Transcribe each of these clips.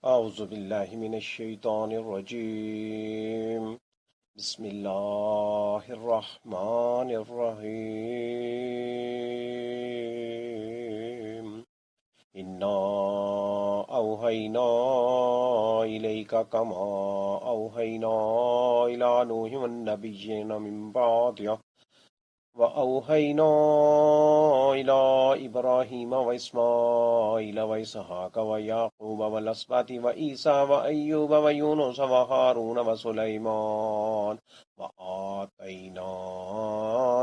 أعوذ بالله من الشيطان الرجيم. بسم الله الرحمن الرحيم. إنا أوحينا إليك كما أوحينا إلى نوح والنبيين من بعده وأوحينا إلى إبراهيم وإسماعيل وإسحاق ويعقوب والأسباط وعيسى وأيوب ويونس وهارون وسليمان وآتينا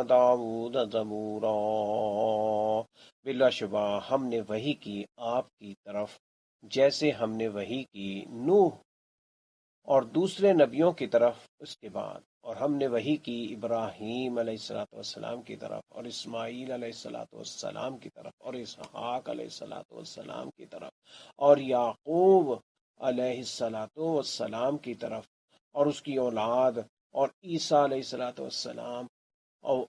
داود زبورا. بلا شبہ ہم نے وحی کی آپ کی طرف جیسے ہم نے وحی کی نوح اور دوسرے نبیوں کی طرف اس کے بعد، اور ہم نے وحی کی ابراہیم علیہ الصلوۃ والسلام کی طرف اور اسماعیل علیہ الصلوۃ والسلام کی طرف اور اسحاق علیہ الصلوۃ والسلام کی طرف اور یعقوب علیہ الصلوۃ والسلام کی طرف اور اس کی اولاد اور عیسیٰ علیہ الصلوۃ والسلام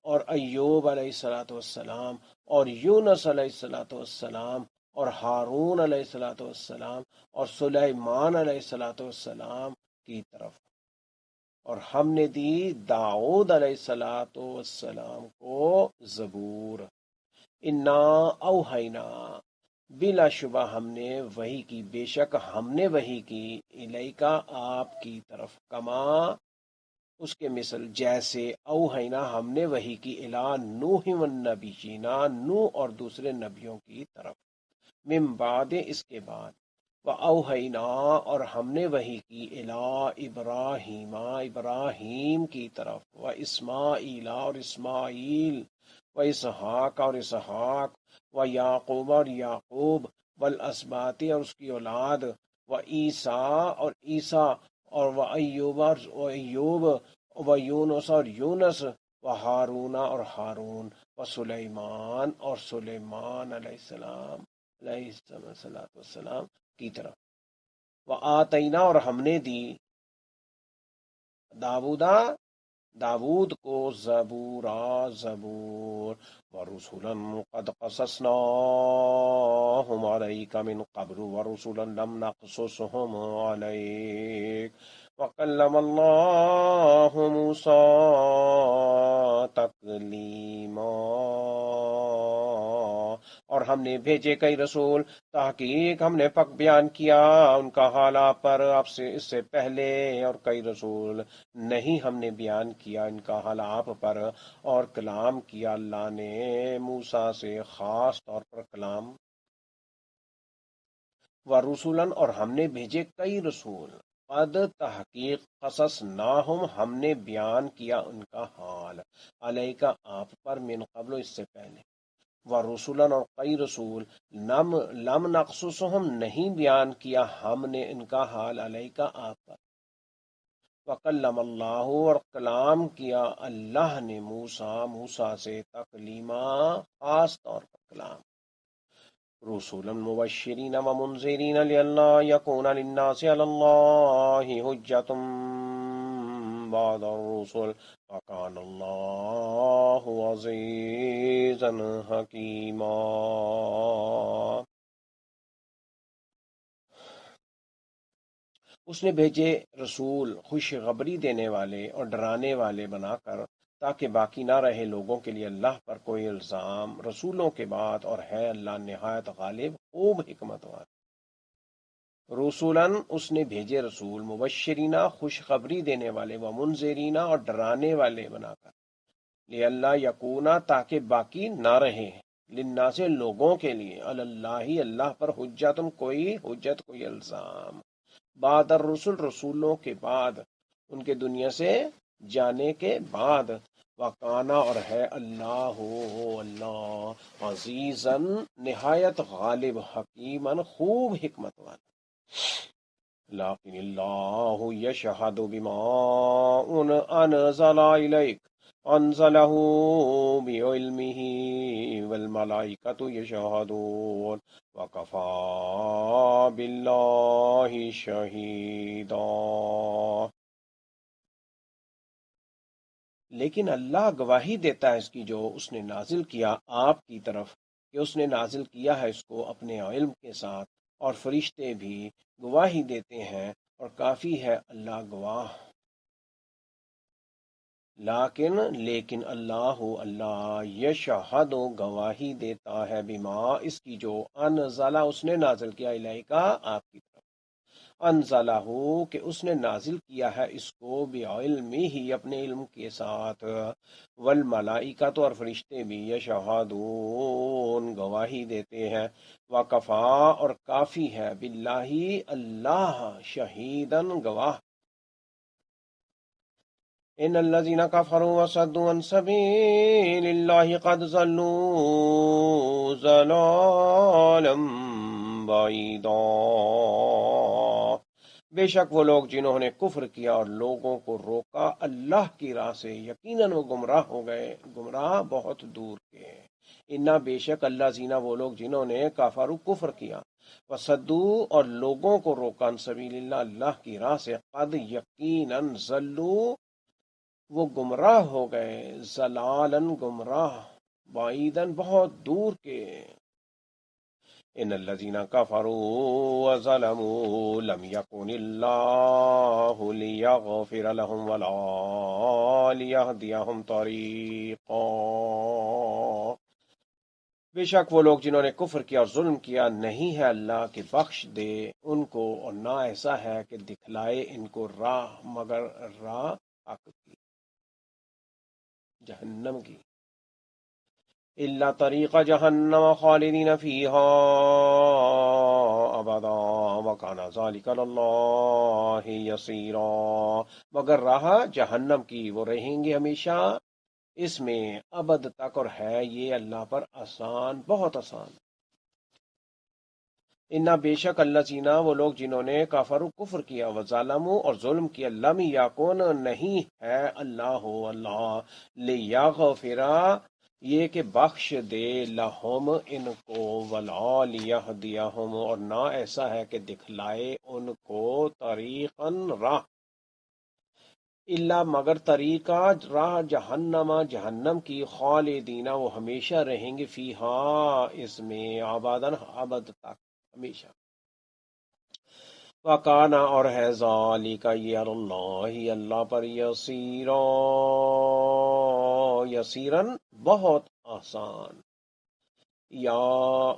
اور ایوب علیہ الصلوۃ والسلام اور یونس علیہ الصلوۃ والسلام اور ہارون علیہ الصلوۃ والسلام اور سلیمان علیہ الصلوۃ والسلام کی طرف، اور ہم نے دی داؤد علیہ الصلوۃ والسلام کو زبور. انا اوحینا، بلا شبہ ہم نے وحی کی، بے شک ہم نے وحی کی، الیکا آپ کی طرف، کما اس کے مثل جیسے، اوحینا ہم نے وحی کی، الی نوح والنبیین نوح اور دوسرے نبیوں کی طرف، من بعد اس کے بعد، وَأَوْحَيْنَا اور ہم نے وحی کی، الی ابراہیم ابراہیم کی طرف، وَإِسْمَاعِيلَ اور اسماعیل، وَإِسْحَاقَ اور اسحاق، وَيَعْقُوبَ اور یعقوب، وَالْأَسْبَاطِ اور اس کی اولاد، وَعِیسیٰ اور عیسیٰ، اور وَأَيُّوبَ اور ایوب، وَيُونس اور یونس، وَہارون اور ہارون، وَسُلَیمان اور سلیمان علیہ السلام کی طرف، وآتینا اور ہم نے دی داود کو زبورا زبور، ورسلا قد قصصناهم عليك من قبل ورسلا لم نقصصهم عليك وكلم الله موسى تكليما. اور ہم نے بھیجے کئی رسول، تحقیق ہم نے پک بیان کیا ان کا حال آپ پر، آپ سے اس سے پہلے، اور کئی رسول نہیں ہم نے بیان کیا ان کا حال آپ پر، اور کلام کیا اللہ نے موسیٰ سے خاص طور پر کلام. ورسولاً اور ہم نے بھیجے کئی رسول، قد تحقیق قصصناہم ہم نے بیان کیا ان کا حال، علیکا آپ پر، من قبل اس سے پہلے، ورسولاً اور کئی رسول، لم نقصصہم نہیں بیان کیا ہم نے ان کا حال، علیکا آپ پر، وکلم اللہ اور کلام کیا اللہ نے موسیٰ سے، تکلیما خاص طور پر کلام. رسولا مبشرین ومنذرین لئلا یکون للناس علی اللہ حجۃ بعد الرسل وکان اللہ عزیزا حکیما. اس نے بھیجے رسول خوشخبری دینے والے اور ڈرانے والے بنا کر، تاکہ باقی نہ رہے لوگوں کے لیے اللہ پر کوئی الزام رسولوں کے بعد، اور ہے اللہ نہایت غالب خوب حکمت والا. رسولاً اس نے بھیجے رسول، مبشرینہ خوشخبری دینے والے، ومنذرینہ اور ڈرانے والے بنا کر، لئلا یکونا تاکہ باقی نہ رہے، للناس لوگوں کے لیے، اللہ اللہ پر، حجتن کوئی حجت، کوئی الزام، بعد الرسل رسولوں کے بعد، ان کے دنیا سے جانے کے بعد، وکانا اور ہے اللہ عزیزاً نہایت غالب، حکیماً خوب حکمت والا. لیکن اللہ یشہد بما انزل الیک انزلہ بعلمہ والملائکۃ یشہدون وکفی باللہ شہیدا. لیکن اللہ گواہی دیتا ہے اس کی جو اس نے نازل کیا آپ کی طرف، کہ اس نے نازل کیا ہے اس کو اپنے علم کے ساتھ، اور فرشتے بھی گواہی دیتے ہیں، اور کافی ہے اللہ گواہ۔ لیکن اللہ یشہد گواہی دیتا ہے، بما اس کی جو انزلہ اس نے نازل کیا، الیکا آپ کی طرف، انزلہ کہ اس نے نازل کیا ہے اس کو، بعلمہ ہی اپنے علم کے ساتھ، والملائکۃ اور فرشتے بھی یشہدون گواہی دیتے ہیں، وکفا اور کافی ہے، باللہ اللہ شہیدن گواہ۔ ان الذين كفروا وصدوا عن سبيل الله قد ضلوا ضلالا بعيدا، بے شک وہ لوگ جنہوں نے کفر کیا اور لوگوں کو روکا اللہ کی راہ سے، یقیناً وہ گمراہ ہو گئے، گمراہ بہت دور کے۔ انا بے شک اللہ زینا وہ لوگ جنہوں نے کافرو کفر کیا، وصدو اور لوگوں کو روکا، عن سبیل اللہ اللہ کی راہ سے، قد یقیناً ضلوا وہ گمراہ ہو گئے، ضلالن گمراہ، بعیدن بہت دور کے۔ ان الذين كفروا وظلموا لم يكن الله ليغفر لهم ولا ليهديهم طريقا، بے شک وہ لوگ جنہوں نے کفر کیا اور ظلم کیا، نہیں ہے اللہ کہ بخش دے ان کو، اور نہ ایسا ہے کہ دکھلائے ان کو راہ، مگر راہ حق کی، جہنم کی۔ الا طریق جہنم خالدین فیہا ابدا وکان ذلک علی اللہ یسیرا، مگر راہ جہنم کی، وہ رہیں گے ہمیشہ اس میں ابد تک، اور ہے یہ اللہ پر آسان، بہت آسان۔ انا بے شک اللہ زینا وہ لوگ جنہوں نے کافر کفر کیا، وظالموا اور ظلم کیا، لم یکن نہیں ہے اللہ لیغفرا یہ کہ بخش دے، لہم ان کو، ولا لیہدیہم اور نہ ایسا ہے کہ دکھلائے ان کو، طریقاً راہ، الا مگر طریقہ راہ، جہنم جہنم کی، خالدینہ وہ ہمیشہ رہیں گے، فیہا اس میں، آبادن ابد تک، ہمیشہ۔ وکانا اور ہے، ذالک یہ، اللہ اللہ پر، یسیرا یسیرن بہت آسان۔ یا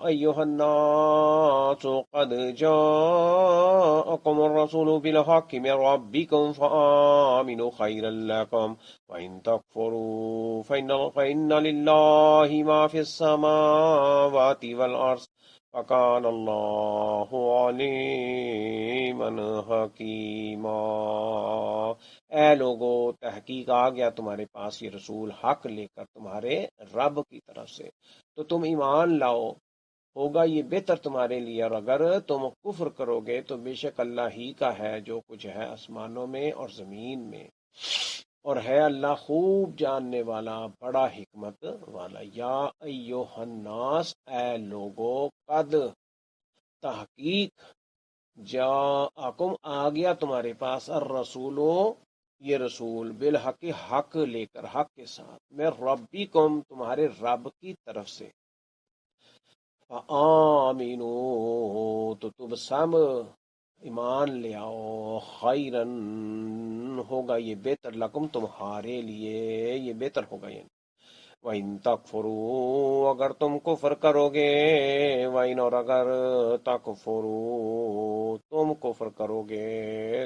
ایہا الناس قد جاءکم الرسول بالحق من ربکم فآمنوا خیرا لکم وإن تکفروا فإن للہ ما فی السماوات والارض وکان اللہ علیما حکیما۔ اے لوگو، تحقیق آ گیا تمہارے پاس یہ رسول حق لے کر تمہارے رب کی طرف سے، تو تم ایمان لاؤ، ہوگا یہ بہتر تمہارے لیے، اور اگر تم کفر کرو گے تو بے شک اللہ ہی کا ہے جو کچھ ہے آسمانوں میں اور زمین میں، اور ہے اللہ خوب جاننے والا، بڑا حکمت والا۔ یا ایہا الناس اے لوگو، قد تحقیق، جاءکم آ گیا تمہارے پاس، الرسولو یہ رسول، بالحق حق لے کر، حق کے ساتھ، میں ربکم تمہارے رب کی طرف سے، فآمنوا تو تم سب ایمان لے آؤ، خیرن ہوگا یہ بہتر، لکم تمہارے لیے یہ بہتر ہوگا، یعنی وَإِن تَكْفُرُوا اگر تم کفر کرو گے، وَإِن اور اگر تَكْفُرُوا تم کفر کرو گے،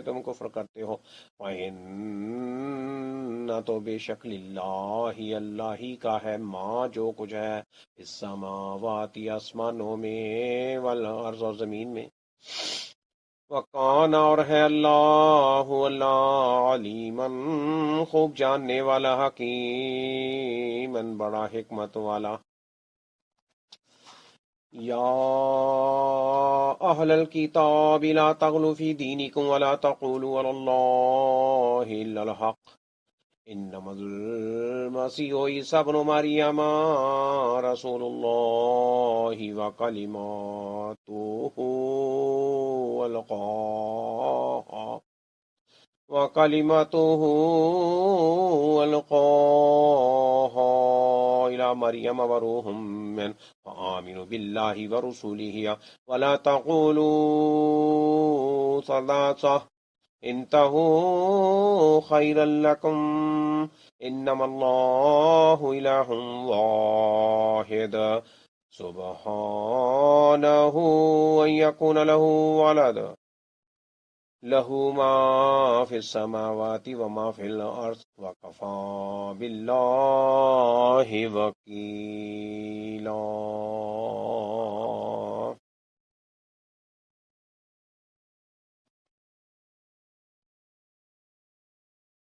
تم کفر کرتے ہو، وَإِنَّ تو بے شک للہ اللہ ہی کا ہے، ما جو کچھ ہے، السماوات آسمانوں میں، والارض اور زمین میں، وکان اور ہے اللہ اللہ علیمن خوب جاننے والا، حکیمن بڑا حکمت والا۔ یا اہل الکتاب لا تغلوا فی دینکم ولا تقولوا علی اللہ الا الحق انما المسیح عیسی ابن مریم رسول اللہ وکلماتہ القاها وَكَلِمَتُهُ أَلْقَاهَا إِلَى مَرْيَمَ وَرُوحٌ مِّنْهُ فَآمِنُوا بِاللَّهِ وَرُسُلِهِ وَلَا تَقُولُوا ثَلَاثَةٌ انتهوا خيرا لكم إنما الله إله واحد سبحانه أن يكون له ولد له ما في السماوات وما في الأرض وكفى بالله وكيلا.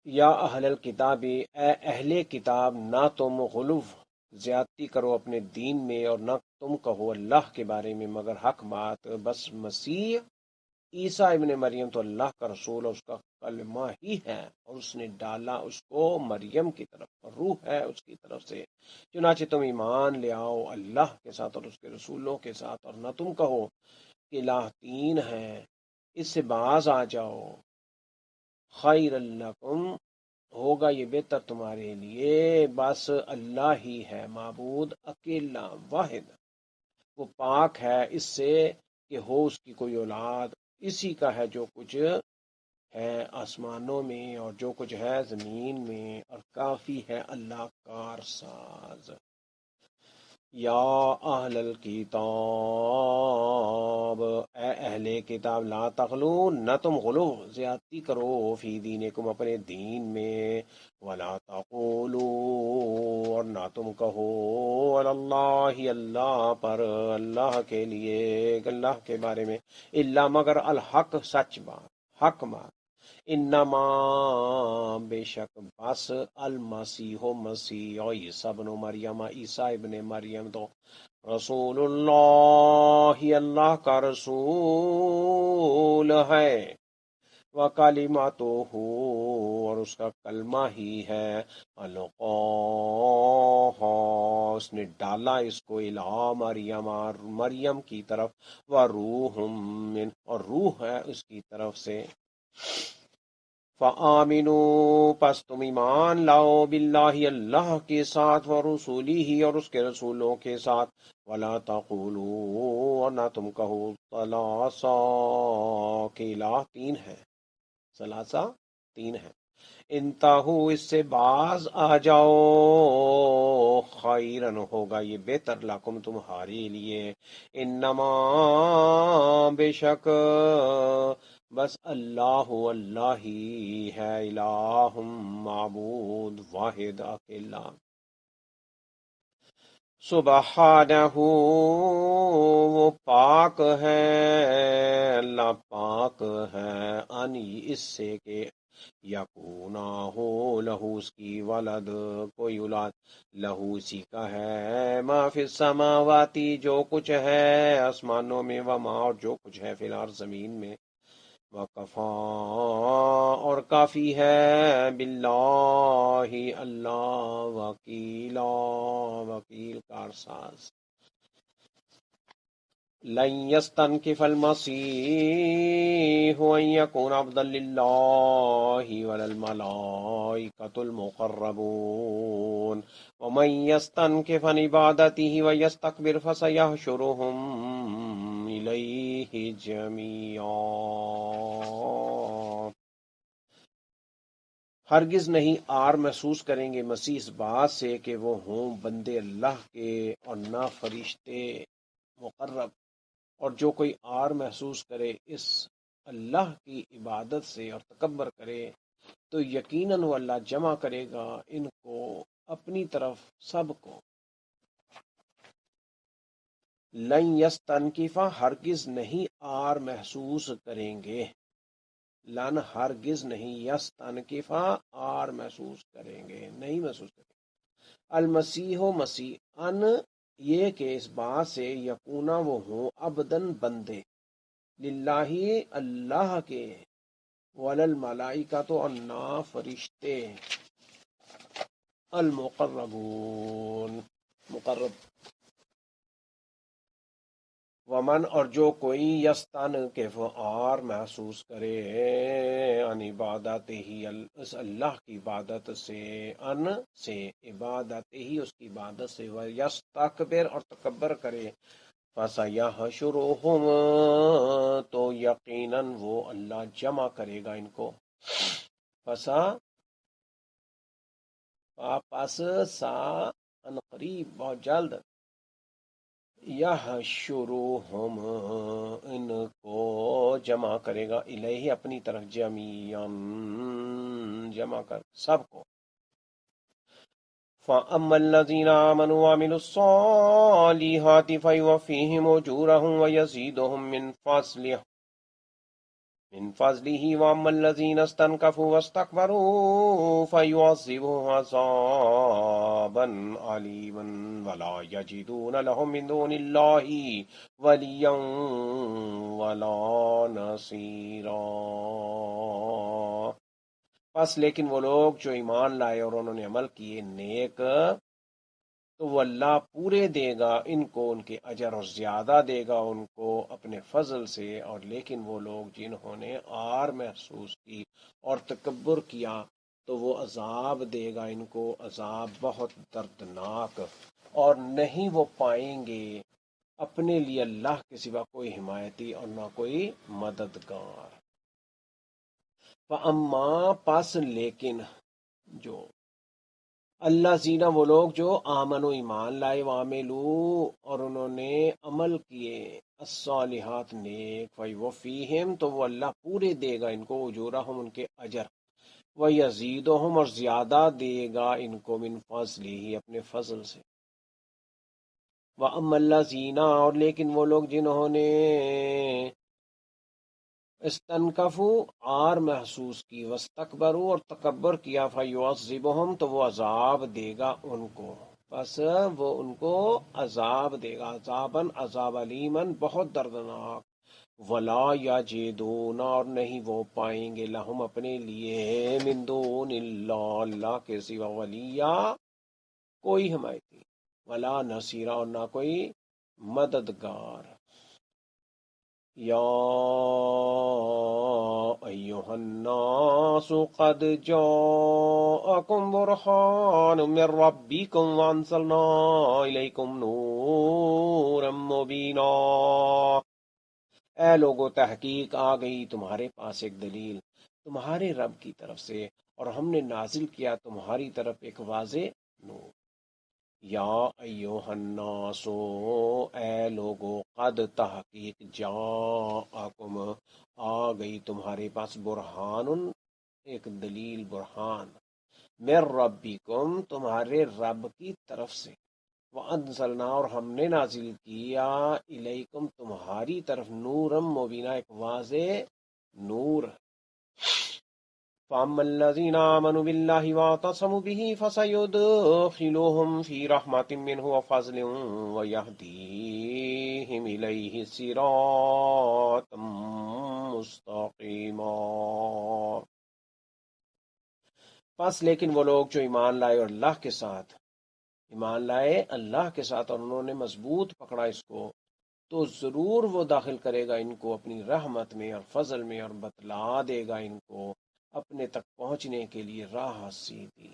یا اہل الکتاب، اے اہل کتاب، نہ تم غلو زیادتی کرو اپنے دین میں، اور نہ تم کہو اللہ کے بارے میں مگر حق بات، بس مسیح عیسیٰ ابن مریم تو اللہ کا رسول اور اس کا کلمہ ہی ہے، اور اس نے ڈالا اس کو مریم کی طرف، روح ہے اس کی طرف سے، چنانچہ تم ایمان لے آؤ اللہ کے ساتھ اور اس کے رسولوں کے ساتھ، اور نہ تم کہو کہ الہ تین ہے، اس سے باز آ جاؤ، خیر لکم ہوگا یہ بہتر تمہارے لیے، بس اللہ ہی ہے معبود اکیلا واحد، وہ پاک ہے اس سے کہ ہو اس کی کوئی اولاد، اسی کا ہے جو کچھ ہے آسمانوں میں اور جو کچھ ہے زمین میں، اور کافی ہے اللہ کارساز. یا اہل الکتاب، اے اہل کتاب، لا تغلو، نہ تم غلو زیادتی کرو، فی دینکم اپنے دین میں، ولا تقولو، اور نہ تم کہو، علی اللہ اللہ پر، اللہ کے لیے، اللہ کے بارے میں، الا مگر الحق سچ بات، حق بات، انما بے شک بس، المسیح مسیح عیسیٰ ابن مریم، عیسیٰ ابن مریم تو رسول اللہ اللہ کا رسول ہے، وَكَلِمَتُهُ اور اس کا کلمہ ہی ہے، القاها اس نے ڈالا اس کو، الہا مریم مریم کی طرف، وروح من اور روح ہے اس کی طرف سے، فآمنوا پس تم ایمان لاؤ، باللہ اللہ کے ساتھ، ورسولہ اور اس کے رسولوں کے ساتھ، ولا تقولوا اور نہ تم کہو، ثلاثہ کہ الہ تین ہے، ثلاثہ تین ہے، انتہو اس سے باز آ جاؤ، خیرن ہوگا یہ بہتر، لکم تمہارے لیے، انما بے شک بس اللہ اللہ ہی ہے، الہ معبود واحد اکیلا، سبحانہ وہ پاک ہے، اللہ پاک ہے، انی اس سے کہ یکونا ہو لہو اس کی ولد کوئی اولاد، لہو اسی کا ہے، ما فی السماواتی جو کچھ ہے آسمانوں میں، وما اور جو کچھ ہے فی الارض زمین میں، وکفا اور کافی ہے، باللہ اللہ وکیلا وکیل کارساز. لن يستنكف المسيح أن يكون عبدا لله ولا الملائكة المقربون ومن يستنكف عن عبادته ويستكبر فسيحشرهم إليه جميعا. ہرگز نہیں آر محسوس کریں گے مسیح اس بات سے کہ وہ ہوں بندے اللہ کے، اور نہ فرشتے مقرب، اور جو کوئی آر محسوس کرے اس اللہ کی عبادت سے اور تکبر کرے تو یقیناً وہ اللہ جمع کرے گا ان کو اپنی طرف سب کو. لن یستنکفا ہرگز نہیں آر محسوس کریں گے، لن ہرگز نہیں، یستنکفا آر محسوس کریں گے، نہیں محسوس کریں گے، المسیح مسیح ان یہ کہ اس بات سے، یکونا وہ ہوں، عبدن بندے، للہ اللہ کے، وللملائکۃ اور نہ فرشتے، المقربون مقرب، ومن اور جو کوئی یستن کے اور محسوس کرے ان عبادت ہی اس اللہ کی عبادت سے ان سے عبادت ہی اس کی عبادت سے وہ یستکبر اور تکبر کرے فَسَيَحْشُرُهُمْ تو یقیناً وہ اللہ جمع کرے گا ان کو پس سا ان قریب بہت جلد یحشرہم ان کو جمع کرے گا الیہ اپنی طرف جمیعاً جمع کر سب کو فَأَمَّا الَّذِينَ آمَنُوا وَعَمِلُوا الصَّالِحَاتِ فَيُوَفِّيهِمْ أُجُورَهُمْ وَيَزِيدُهُم من فضله وَأَمَّا الَّذِينَ اسْتَنكَفُوا وَاسْتَكْبَرُوا فَيُعَذِّبُهُمْ عَذَابًا أَلِيمًا وَلَا يَجِدُونَ لَهُم مِّن دُونِ اللَّهِ وَلِيًّا وَلَا نَصِيرًا پس لیکن وہ لوگ جو ایمان لائے اور انہوں نے عمل کیے نیک تو وہ اللہ پورے دے گا ان کو ان کے اجر اور زیادہ دے گا ان کو اپنے فضل سے اور لیکن وہ لوگ جنہوں نے آر محسوس کی اور تکبر کیا تو وہ عذاب دے گا ان کو عذاب بہت دردناک اور نہیں وہ پائیں گے اپنے لیے اللہ کے سوا کوئی حمایتی اور نہ کوئی مددگار فَأَمَّا پس لیکن جو اللہ زینہ وہ لوگ جو آمن و ایمان لائے وعملو اور انہوں نے عمل کیے الصالحات نیک فیوفیہم تو وہ اللہ پورے دے گا ان کو اجورہم ان کے اجر ویزیدہم اور زیادہ دے گا ان کو من فضلہ ہی اپنے فضل سے وَأَمَّا الَّذِينَ اور لیکن وہ لوگ جنہوں نے استنکفو آر محسوس کی واستکبروا اور تکبر کیا فیعذبہم تو وہ عذاب دے گا ان کو پس وہ ان کو عذاب دے گا عذاباً عذاب علیماً بہت دردناک ولا یجدون اور نہیں وہ پائیں گے لہم اپنے لیے من دون اللہ کے سوا ولیہ کوئی حمایتی ولا نصیرہ اور نہ کوئی مددگار یا ایہا الناس قد جاءکم برہان من ربکم وانزلنا الیکم نورا مبینا اے لوگو تحقیق آ گئی تمہارے پاس ایک دلیل تمہارے رب کی طرف سے اور ہم نے نازل کیا تمہاری طرف ایک واضح نور یا ایوہ الناس اے لوگو قد تحقیق جاءکم آ گئی تمہارے پاس برہان ایک دلیل برہان من ربکم تمہارے رب کی طرف سے وانزلنا اور ہم نے نازل کیا الیکم تمہاری طرف نورم مبینہ ایک واضح نور فَأَمَّا الَّذِينَ آمَنُوا بِاللَّهِ وَاعْتَصَمُوا بِهِ فَسَيُدْخِلُهُمْ فِي رَحْمَةٍ مِّنْهُ وَفَضْلٍ وَيَهْدِيهِمْ إِلَيْهِ صِرَاطًا مُّسْتَقِيمًا پس لیکن وہ لوگ جو ایمان لائے اور اللہ کے ساتھ ایمان لائے اللہ کے ساتھ اور انہوں نے مضبوط پکڑا اس کو تو ضرور وہ داخل کرے گا ان کو اپنی رحمت میں اور فضل میں اور بتلا دے گا ان کو اپنے تک پہنچنے کے لیے راہ سیدھی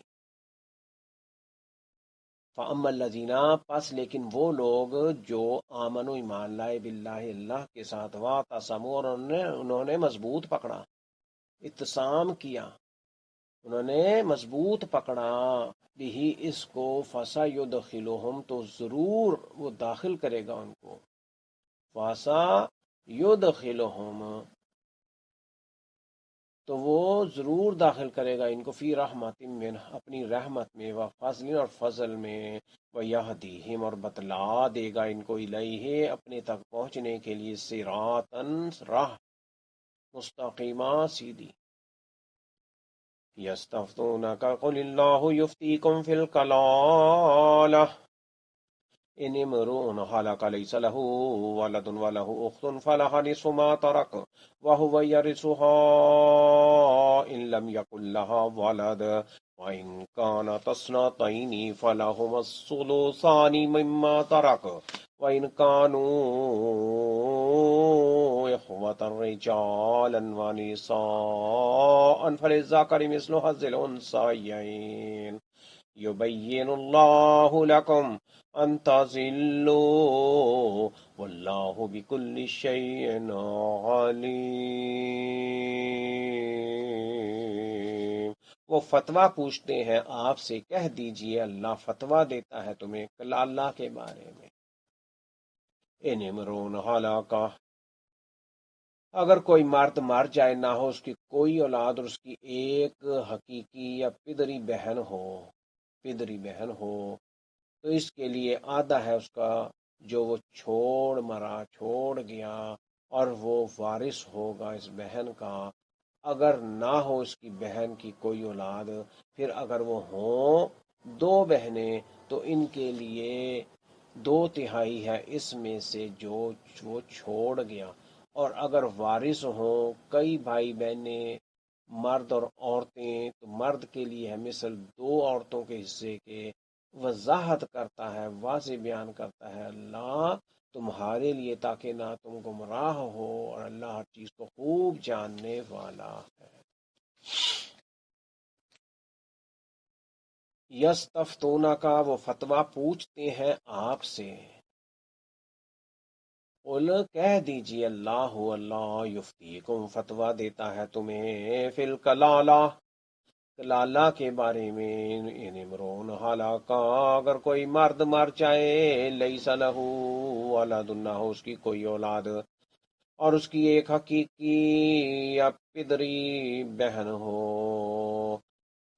فَأَمَّا الَّذِينَ پس لیکن وہ لوگ جو آمن و ایمان لائے باللہ اللہ کے ساتھ واعتصموا اور انہوں نے مضبوط پکڑا اتصام کیا انہوں نے مضبوط پکڑا بھی اس کو فَسَيُدْخِلُهُمْ تو ضرور وہ داخل کرے گا ان کو فَسَيُدْخِلُهُمْ تو وہ ضرور داخل کرے گا ان کو فی رحمت من اپنی رحمت میں و فضل اور فضل میں ویہدیہم اور بتلا دے گا ان کو الیہ اپنے تک پہنچنے کے لیے صراطاً راہ مستقیمہ سیدھی یستفتونک قل اللہ یفتیکم فی الکلالہ ان امرؤ هلك ليس له ولد وله اخت فلها نصف ما ترك وهو يرثها ان لم يكن لها ولد وَإِنْ كَانَتَا اثْنَتَيْنِ فَلَهُمَا الثُّلُثَانِ مِمَّا تَرَكَ وَإِنْ كَانُوا إِخْوَةً رِجَالًا وَنِسَاءً فَلِلذَّكَرِ مِثْلُ حَظِّ الْأُنثَيَيْنِ يُبَيِّنُ اللَّهُ لَكُمْ أَن تَضِلُّوا وَاللَّهُ بِكُلِّ شَيْءٍ عَلِيمٌ۔ وہ فتویٰ پوچھتے ہیں آپ سے، کہہ دیجئے اللہ فتویٰ دیتا ہے تمہیں کلالہ کے بارے میں۔ ان امرؤ ہلاکا، اگر کوئی مرد مر جائے، نہ ہو اس کی کوئی اولاد اور اس کی ایک حقیقی یا پدری بہن ہو تو اس کے لیے آدھا ہے اس کا جو وہ چھوڑ گیا، اور وہ وارث ہوگا اس بہن کا اگر نہ ہو اس کی بہن کی کوئی اولاد۔ پھر اگر وہ ہوں دو بہنیں تو ان کے لیے 2/3 ہے اس میں سے جو وہ چھوڑ گیا، اور اگر وارث ہوں کئی بھائی بہنیں مرد اور عورتیں تو مرد کے لیے ہے مثل 2 عورتوں کے حصے کے۔ وضاحت کرتا ہے، واضح بیان کرتا ہے اللہ تمہارے لیے تاکہ نہ تم گمراہ ہو، اور اللہ ہر چیز کو خوب جاننے والا ہے۔ یستفتونک، وہ فتویٰ پوچھتے ہیں آپ سے۔ قل، کہہ دیجئے اللہ یفتیکم، فتویٰ دیتا ہے تمہیں فی الکلالہ، کلالہ کے بارے میں۔ ان امرؤ ہلاکا، اگر کوئی مرد مر جائے، لیس لہ ولد، نہ ہو اس کی کوئی اولاد، اور اس کی ایک حقیقی یا پدری بہن ہو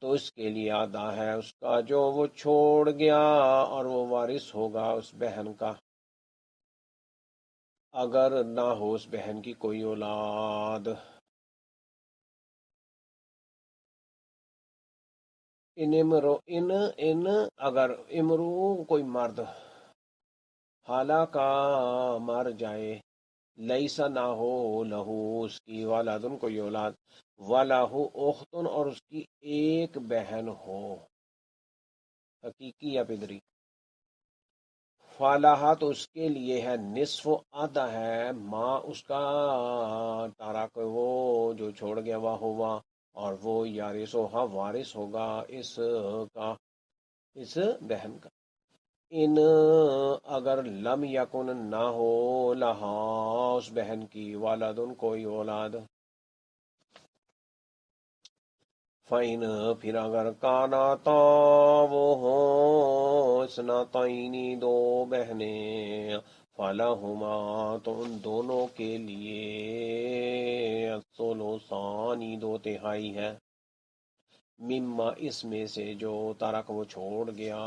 تو اس کے لیے آدھا ہے اس کا جو وہ چھوڑ گیا، اور وہ وارث ہوگا اس بہن کا اگر نہ ہو اس بہن کی کوئی اولاد۔ اگر امرو کوئی مرد ہلاکا مر جائے، لیسا نہ ہو لہو اس کی ولدن کوئی اولاد، ولہ اختن اور اس کی ایک بہن ہو حقیقی یا پدری، فالحہ تو اس کے لیے ہے نصف، آدھا ہے ماں اس کا تارک وہ جو چھوڑ گیا وہ ہوا، اور وہ یارثوہا وارث ہوگا اس بہن کا۔ ان اگر لم یکن نہ ہو لہا اس بہن کی والدن کوئی اولاد، فَإِنْ پھر اگر کاناتا وہ ہوں اثنتین 2 بہنیں، فَلَهُمَا تو ان دونوں کے لیے الثُّلُثَانِ 2/3 ہے، مما اس میں سے جو ترک وہ چھوڑ گیا۔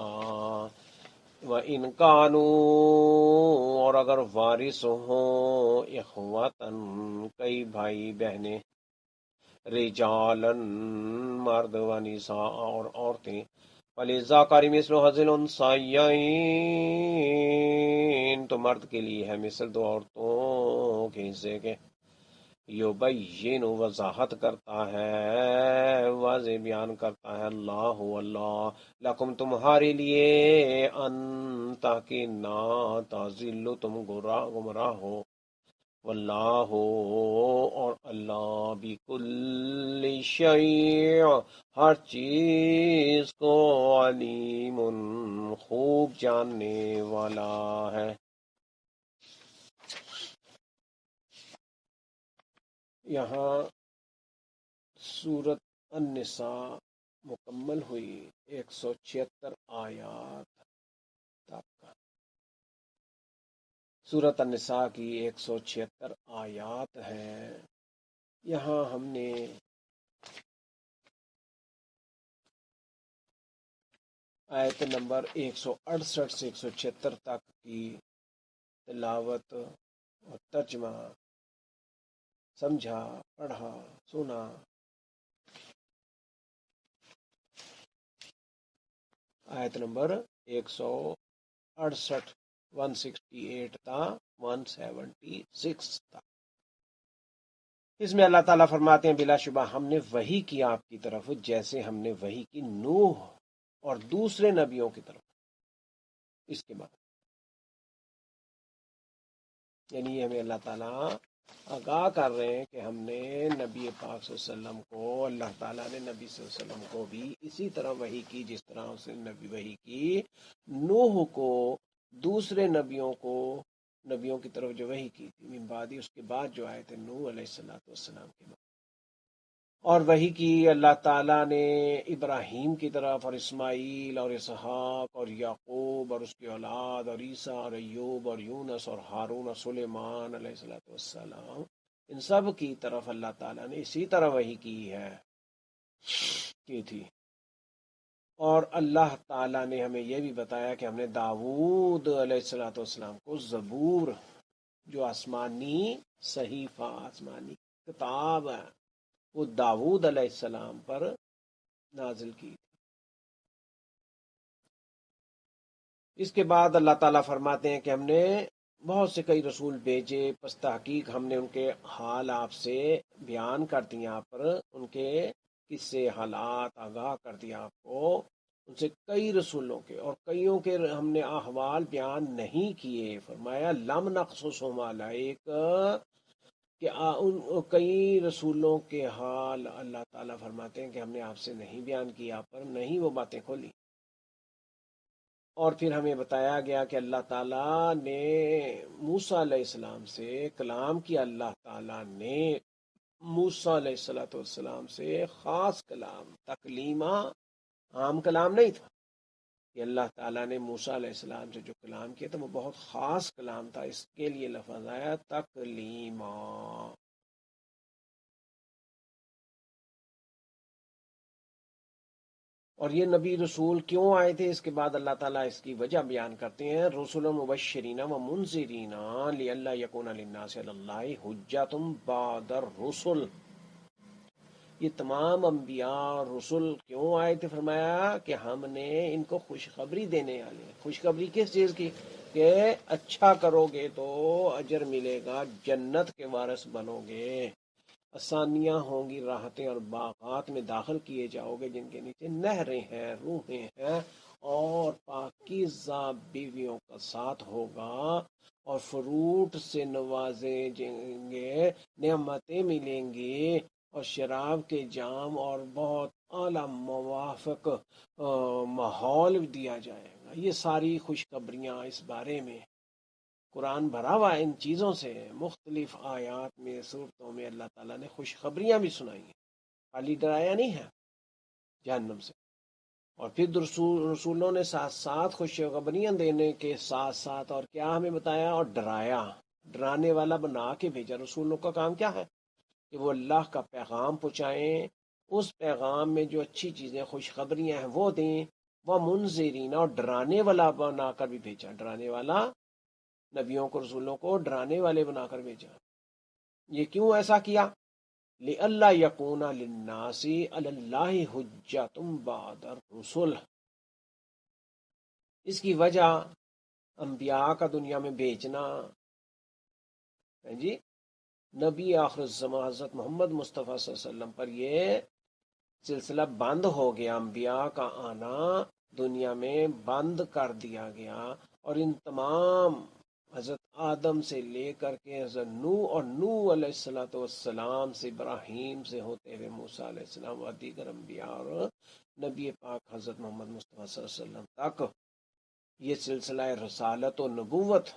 وَإِنْ كَانُوا اور اگر وارث ہوں اخوتاً کئی بھائی بہنیں، رجالن مرد و نساء اور عورتیں، فَلِلذَّكَرِ مِثْلُ حَظِّ الْأُنثَيَيْنِ تو مرد کے لیے ہے مثل 2 عورتوں کے حصے کے۔ یبین وضاحت کرتا ہے، واضح بیان کرتا ہے اللہ لکم تمہارے لیے، ان تاکہ نہ تضلوا تم گمراہ ہو، واللہ اور اللہ بکل شیء ہر چیز کو علیم خوب جاننے والا ہے۔ یہاں سورۃ النساء مکمل ہوئی 176 آیات تک۔ سورۃ النساء کی 176 آیات ہیں۔ یہاں ہم نے آیت نمبر 168 سے 176 تک کی تلاوت اور ترجمہ سمجھا، پڑھا، سنا۔ آیت نمبر 168 168 تا 176 تک۔ اس میں اللہ تعالیٰ فرماتے ہیں بلا شبہ ہم نے وحی کیا آپ کی طرف جیسے ہم نے وحی کی نوح اور دوسرے نبیوں کی طرف. اس کے بعد یعنی یہ ہمیں اللہ تعالیٰ آگاہ کر رہے ہیں کہ ہم نے نبی پاک صلی اللہ علیہ وسلم کو، اللہ تعالیٰ نے نبی صلی اللہ علیہ وسلم کو بھی اسی طرح وحی کی جس طرح اس نے نبی وحی کی نوح کو، دوسرے نبیوں کی طرف جو وحی کی تھی من بعد، اس کے بعد جو آئے تھے نوح علیہ السلام کے بعد. اور وحی کی اللہ تعالیٰ نے ابراہیم کی طرف اور اسماعیل اور اسحاق اور یعقوب اور اس کی اولاد اور عیسیٰ اور ایوب اور یونس اور ہارون اور سلیمان علیہ السلام، ان سب کی طرف اللہ تعالیٰ نے اسی طرح وحی کی تھی. اور اللہ تعالیٰ نے ہمیں یہ بھی بتایا کہ ہم نے داود علیہ السلام کو زبور، جو آسمانی صحیفہ، آسمانی کتاب ہے، وہ داود علیہ السلام پر نازل کی تھی. اس کے بعد اللہ تعالیٰ فرماتے ہیں کہ ہم نے بہت سے کئی رسول بھیجے، پس تحقیق ہم نے ان کے حال آپ سے بیان کر دیے، آپ پر ان کے قصے حالات آگاہ کر دیا آپ کو، ان سے کئی رسولوں کے، اور کئیوں کے ہم نے احوال بیان نہیں کیے. فرمایا لم نقصصہم علیک، کہ ان کئی رسولوں کے حال اللہ تعالیٰ فرماتے ہیں کہ ہم نے آپ سے نہیں بیان کیا، آپ پر نہیں وہ باتیں کھولی. اور پھر ہمیں بتایا گیا کہ اللہ تعالیٰ نے موسیٰ علیہ السلام سے کلام کیا، اللہ تعالیٰ نے موسیٰ علیہ السلام سے خاص کلام، تکلیمہ، عام کلام نہیں تھا. کہ اللہ تعالیٰ نے موسیٰ علیہ السلام سے جو کلام کیا تھا وہ بہت خاص کلام تھا، اس کے لیے لفظ آیا تکلیما. اور یہ نبی رسول کیوں آئے تھے، اس کے بعد اللہ تعالیٰ اس کی وجہ بیان کرتے ہیں. رسول مبشرین و منذرین لئلا یکون للناس علی اللہ حجۃ بعد الرسل. یہ تمام انبیاء اور رسول کیوں آئے تھے؟ فرمایا کہ ہم نے ان کو خوشخبری دینے والے ہیں. خوشخبری کس چیز کی؟ کہ اچھا کرو گے تو اجر ملے گا، جنت کے وارث بنو گے، آسانیاں ہوں گی، راحتیں اور باغات میں داخل کیے جاؤ گے جن کے نیچے نہریں ہیں، روحیں ہیں، اور پاکیزہ بیویوں کا ساتھ ہوگا، اور فروٹ سے نوازے جائیں گے، نعمتیں ملیں گی، اور شراب کے جام اور بہت اعلیٰ موافق ماحول دیا جائے گا. یہ ساری خوشخبریاں اس بارے میں قرآن بھرا ہوا ان چیزوں سے. مختلف آیات میں، صورتوں میں اللہ تعالیٰ نے خوشخبریاں بھی سنائی ہیں، خالی ڈرایا نہیں ہے جہنم سے. اور پھر رسولوں نے ساتھ ساتھ خوشخبریاں دینے کے ساتھ ساتھ اور کیا ہمیں بتایا؟ اور ڈرایا، ڈرانے والا بنا کے بھیجا. رسولوں کا کام کیا ہے؟ کہ وہ اللہ کا پیغام پہنچائیں، اس پیغام میں جو اچھی چیزیں، خوشخبریاں ہیں وہ دیں. وہ منذرین، اور ڈرانے والا بنا کر بھی بھیجا، ڈرانے والا، نبیوں کو رسولوں کو ڈرانے والے بنا کر بھیجا. یہ کیوں ایسا کیا؟ لئلا یکون للناس علی اللہ حجۃ بعد الرسل. اس کی وجہ انبیاء کا دنیا میں بھیجنا ہے جی، نبی آخر الزمان حضرت محمد مصطفیٰ صلی اللہ علیہ وسلم پر یہ سلسلہ بند ہو گیا، انبیاء کا آنا دنیا میں بند کر دیا گیا. اور ان تمام حضرت آدم سے لے کر کے حضرت نوح، اور نوح علیہ السلام سے، ابراہیم سے ہوتے ہوئے موسیٰ علیہ السلام اور دیگر انبیاء اور نبی پاک حضرت محمد مصطفیٰ صلی اللہ علیہ وسلم تک یہ سلسلہ رسالت و نبوت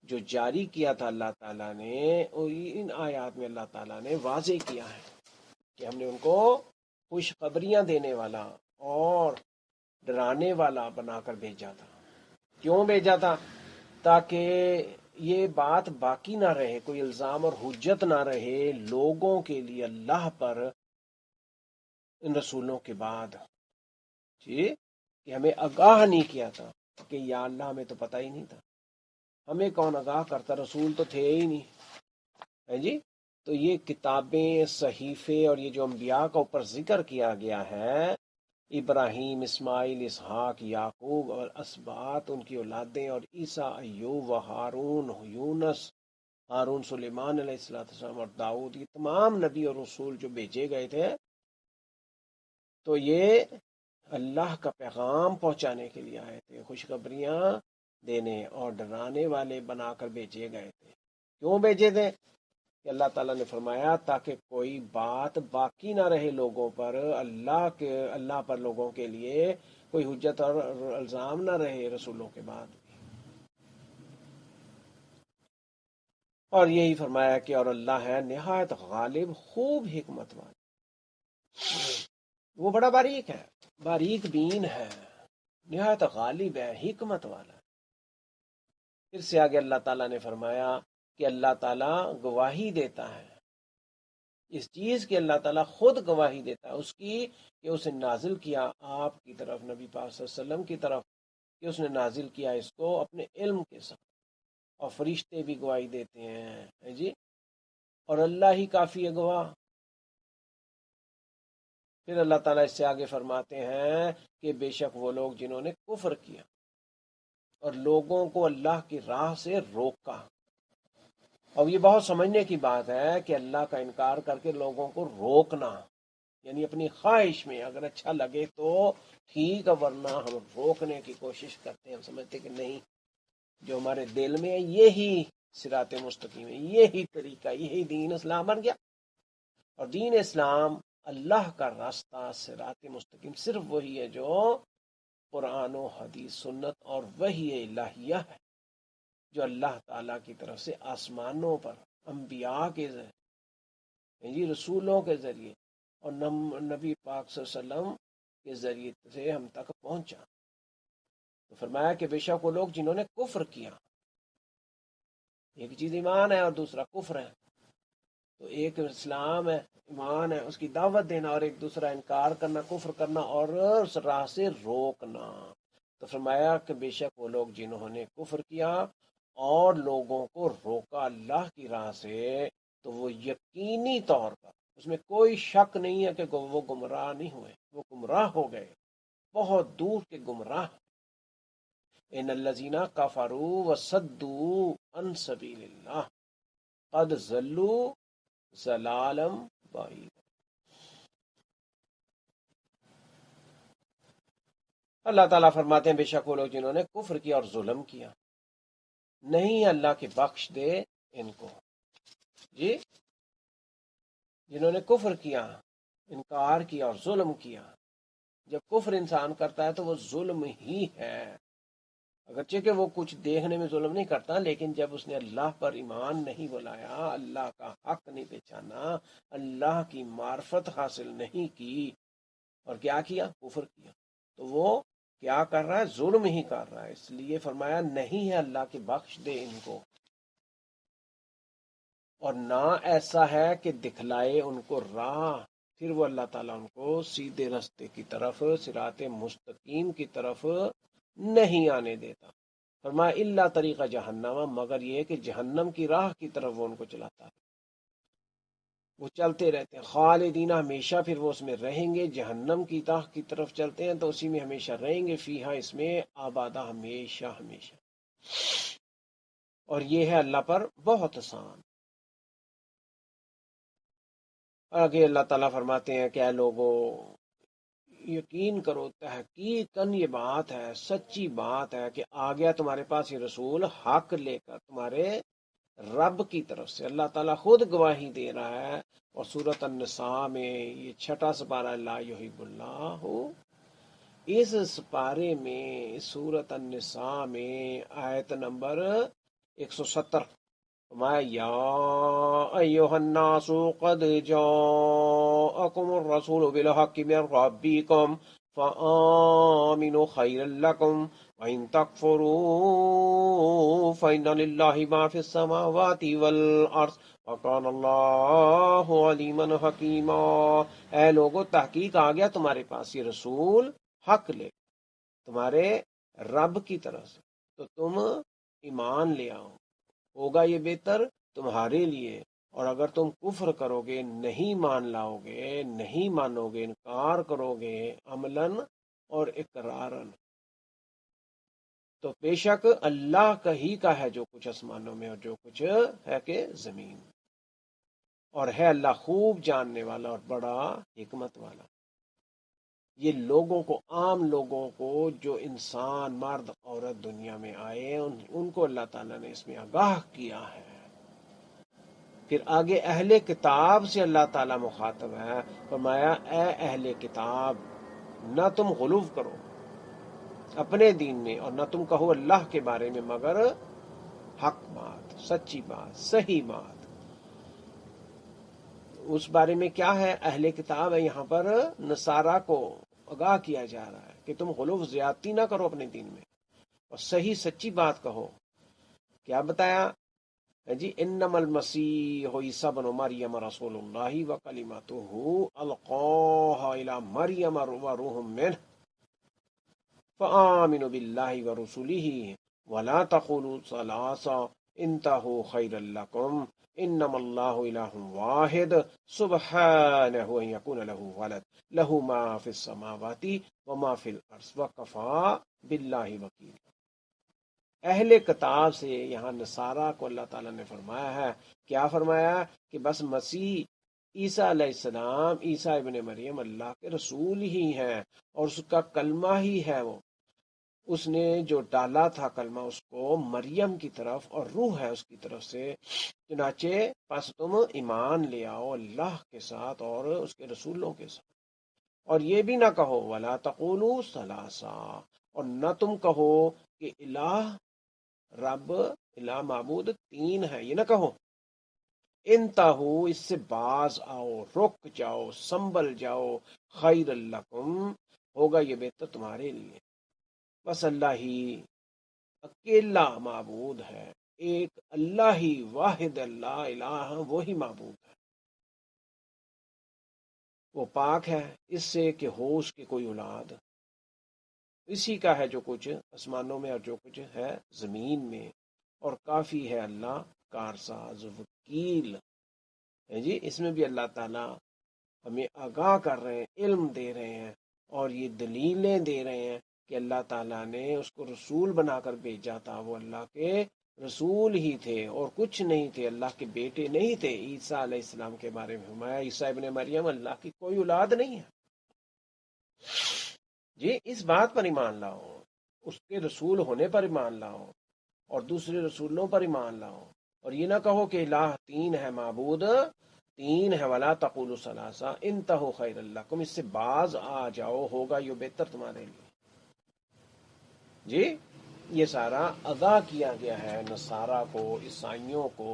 جو جاری کیا تھا اللہ تعالیٰ نے، اور ان آیات میں اللہ تعالیٰ نے واضح کیا ہے کہ ہم نے ان کو خوشخبریاں دینے والا اور ڈرانے والا بنا کر بھیجا تھا. کیوں بھیجا تھا؟ تاکہ یہ بات باقی نہ رہے، کوئی الزام اور حجت نہ رہے لوگوں کے لیے اللہ پر ان رسولوں کے بعد، جی، کہ ہمیں آگاہ نہیں کیا تھا. کہ یا اللہ ہمیں تو پتہ ہی نہیں تھا، ہمیں کون آگاہ کرتا، رسول تو تھے ہی نہیں ہے جی. تو یہ کتابیں، صحیفے، اور یہ جو انبیاء کا اوپر ذکر کیا گیا ہے، ابراہیم، اسماعیل، اسحاق، یعقوب اور اسباط، ان کی اولادیں، اور عیسیٰ، ایوب و ہارون، یونس ہارون سلیمان علیہ السلام اور داؤد، یہ تمام نبی اور رسول جو بھیجے گئے تھے، تو یہ اللہ کا پیغام پہنچانے کے لیے آئے تھے، خوشخبریاں دینے اور ڈرانے والے بنا کر بھیجے گئے تھے۔ کیوں بھیجے تھے؟ کہ اللہ تعالیٰ نے فرمایا تاکہ کوئی بات باقی نہ رہے لوگوں پر، اللہ پر لوگوں کے لیے کوئی حجت اور الزام نہ رہے رسولوں کے بعد۔ اور یہی فرمایا کہ اور اللہ ہے نہایت غالب، خوب حکمت والا، وہ بڑا باریک ہے، باریک بین ہے، نہایت غالب ہے، حکمت والا ہے۔ پھر سے آگے اللہ تعالیٰ نے فرمایا کہ اللہ تعالیٰ گواہی دیتا ہے، اس چیز کی اللہ تعالیٰ خود گواہی دیتا ہے اس کی، کہ اس نے نازل کیا آپ کی طرف، نبی پاک صلی اللہ علیہ وسلم کی طرف، کہ اس نے نازل کیا اس کو اپنے علم کے ساتھ، اور فرشتے بھی گواہی دیتے ہیں جی، اور اللہ ہی کافی ہے گواہ۔ پھر اللہ تعالیٰ اس سے آگے فرماتے ہیں کہ بے شک وہ لوگ جنہوں نے کفر کیا اور لوگوں کو اللہ کی راہ سے روکا، اور یہ بہت سمجھنے کی بات ہے کہ اللہ کا انکار کر کے لوگوں کو روکنا، یعنی اپنی خواہش میں اگر اچھا لگے تو ٹھیک ہے، ورنہ ہم روکنے کی کوشش کرتے ہیں، ہم سمجھتے کہ نہیں، جو ہمارے دل میں ہے یہی صراط مستقیم ہے، یہی طریقہ، یہی دین اسلام بن گیا۔ اور دین اسلام، اللہ کا راستہ صراط مستقیم صرف وہی ہے جو قرآن و حدیث سنت اور وحی الہیہ ہے، جو اللہ تعالیٰ کی طرف سے آسمانوں پر انبیاء کے ذریعے، رسولوں کے ذریعے اور نبی پاک صلی اللہ علیہ وسلم کے ذریعے سے ہم تک پہنچا۔ تو فرمایا کہ بے شک وہ لوگ جنہوں نے کفر کیا، ایک چیز ایمان ہے اور دوسرا کفر ہے، تو ایک اسلام ہے، ایمان ہے، اس کی دعوت دینا، اور ایک دوسرا انکار کرنا، کفر کرنا اور اس راہ سے روکنا۔ تو فرمایا کہ بے شک وہ لوگ جنہوں نے کفر کیا اور لوگوں کو روکا اللہ کی راہ سے، تو وہ یقینی طور پر، اس میں کوئی شک نہیں ہے کہ وہ گمراہ نہیں ہوئے، وہ گمراہ ہو گئے، بہت دور کے گمراہ۔ ان الذین کفروا وصدوا عن سبیل اللہ قد ضلوا ضلالا بعیدا۔ اللہ تعالیٰ فرماتے ہیں بے شک وہ لوگ جنہوں نے کفر کیا اور ظلم کیا، نہیں اللہ کی بخش دے ان کو، جی، جنہوں نے کفر کیا، انکار کیا اور ظلم کیا۔ جب کفر انسان کرتا ہے تو وہ ظلم ہی ہے، اگرچہ کہ وہ کچھ دیکھنے میں ظلم نہیں کرتا، لیکن جب اس نے اللہ پر ایمان نہیں بلایا، اللہ کا حق نہیں پہچانا، اللہ کی معرفت حاصل نہیں کی، اور کیا کیا؟ کفر کیا، تو وہ کیا کر رہا ہے؟ ظلم ہی کر رہا ہے۔ اس لیے فرمایا نہیں ہے اللہ کی بخش دے ان کو، اور نہ ایسا ہے کہ دکھلائے ان کو راہ، پھر وہ اللہ تعالیٰ ان کو سیدھے رستے کی طرف، صراط مستقیم کی طرف نہیں آنے دیتا۔ فرمایا اللہ طریقہ جہنم، مگر یہ کہ جہنم کی راہ کی طرف وہ ان کو چلاتا ہے، وہ چلتے رہتے ہیں خالدین، ہمیشہ پھر وہ اس میں رہیں گے، جہنم کی راہ کی طرف چلتے ہیں تو اسی میں ہمیشہ رہیں گے، فیہا، اس میں، آبادہ، ہمیشہ ہمیشہ۔ اور یہ ہے اللہ پر بہت آسان۔ آگے اللہ تعالیٰ فرماتے ہیں کہ اے لوگو یقین کرو، تحقیقاً یہ بات ہے، سچی بات ہے کہ آ گیا تمہارے پاس یہ رسول حق لے کر تمہارے رب کی طرف سے۔ اللہ تعالیٰ خود گواہی دے رہا ہے، اور سورۃ النساء میں یہ 6واں سپارہ لا یحب اللہ، اس سپارے میں، سورۃ النساء میں آیت نمبر 170، یا ایھا الناس قد جاءکم الرسول بالحق من ربکم فآمنوا خیرا لکم وَإِن تَكْفُرُوا فَإِنَّ لِلَّهِ مَا فِي السَّمَاوَاتِ وَالْأَرْضِ وَكَانَ اللَّهُ عَلِيمًا حَكِيمًا۔ اے لوگو تحقیق آ گیا تمہارے پاس یہ رسول حق لے تمہارے رب کی طرف سے، تو تم ایمان لے آؤ، ہوگا یہ بہتر تمہارے لیے، اور اگر تم کفر کرو گے، نہیں مان لاؤ گے، نہیں مانو گے، انکار کرو گے عملاً اور اقراراً، تو بے شک اللہ کا ہی کا ہے جو کچھ آسمانوں میں اور جو کچھ ہے کہ زمین، اور ہے اللہ خوب جاننے والا اور بڑا حکمت والا۔ یہ لوگوں کو، عام لوگوں کو، جو انسان مرد عورت دنیا میں آئے ان کو اللہ تعالیٰ نے اس میں آگاہ کیا ہے۔ پھر آگے اہل کتاب سے اللہ تعالیٰ مخاطب ہے، فرمایا اے اہل کتاب نہ تم غلو کرو اپنے دین میں، اور نہ تم کہو اللہ کے بارے میں مگر حق بات، سچی بات، صحیح بات۔ اس بارے میں کیا ہے؟ اہل کتاب ہے، یہاں پر نصارہ کو آگاہ کیا جا رہا ہے کہ تم غلو زیادتی نہ کرو اپنے دین میں، اور صحیح سچی بات کہو۔ کیا بتایا جی؟ انما المسیح عیسی بن مریم رسول اللہ وکلمتہ القاها الی مریم وروح منہ فآمنوا باللہ ورسلہ ولا تقولوا ثلاثہ انتہوا خیرا لکم انما اللہ الہ واحد سبحانہ ان یکون لہ ولد لہ ما فی السماوات وما فی الارض وکفی باللہ وکیلا۔ اہل کتاب سے یہاں نصارہ کو اللہ تعالیٰ نے فرمایا ہے، کیا فرمایا؟ کہ بس مسیح عیسیٰ علیہ السلام، عیسیٰ ابن مریم اللہ کے رسول ہی ہیں، اور اس کا کلمہ ہی ہے، وہ اس نے جو ڈالا تھا کلمہ اس کو مریم کی طرف، اور روح ہے اس کی طرف سے۔ چنانچہ پس تم ایمان لے آؤ اللہ کے ساتھ اور اس کے رسولوں کے ساتھ، اور یہ بھی نہ کہو ولا تقولوا ثلاثہ، اور نہ تم کہو کہ الہ، رب، الہ، معبود تین ہے، یہ نہ کہو۔ انتہو، اس سے باز آؤ، رک جاؤ، سنبھل جاؤ، خیر لکم، ہوگا یہ بہتر تمہارے لیے۔ بس اللہ ہی اکیلا معبود ہے، ایک اللہ ہی، واحد اللہ، الہ وہی معبود ہے، وہ پاک ہے اس سے کہ ہو اس کی کوئی اولاد۔ اسی کا ہے جو کچھ آسمانوں میں اور جو کچھ ہے زمین میں، اور کافی ہے اللہ کارساز وکیل ہے جی۔ اس میں بھی اللہ تعالیٰ ہمیں آگاہ کر رہے ہیں، علم دے رہے ہیں، اور یہ دلیلیں دے رہے ہیں کہ اللہ تعالیٰ نے اس کو رسول بنا کر بھیجا تھا، وہ اللہ کے رسول ہی تھے اور کچھ نہیں تھے، اللہ کے بیٹے نہیں تھے۔ عیسیٰ علیہ السلام کے بارے میں فرمایا عیسیٰ ابن مریم اللہ کی کوئی اولاد نہیں ہے جی۔ اس بات پر ایمان لاؤ، اس کے رسول ہونے پر ایمان لاؤ، اور دوسرے رسولوں پر ایمان لاؤ، اور یہ نہ کہو کہ الہ تین ہے، معبود تین ہے، ولا تقولوا ثلاثہ انتہوا خیر لکم، اس سے باز آ جاؤ، ہوگا یہ بہتر تمہارے لیے جی۔ یہ سارا ادا کیا گیا ہے نصارہ کو، عیسائیوں کو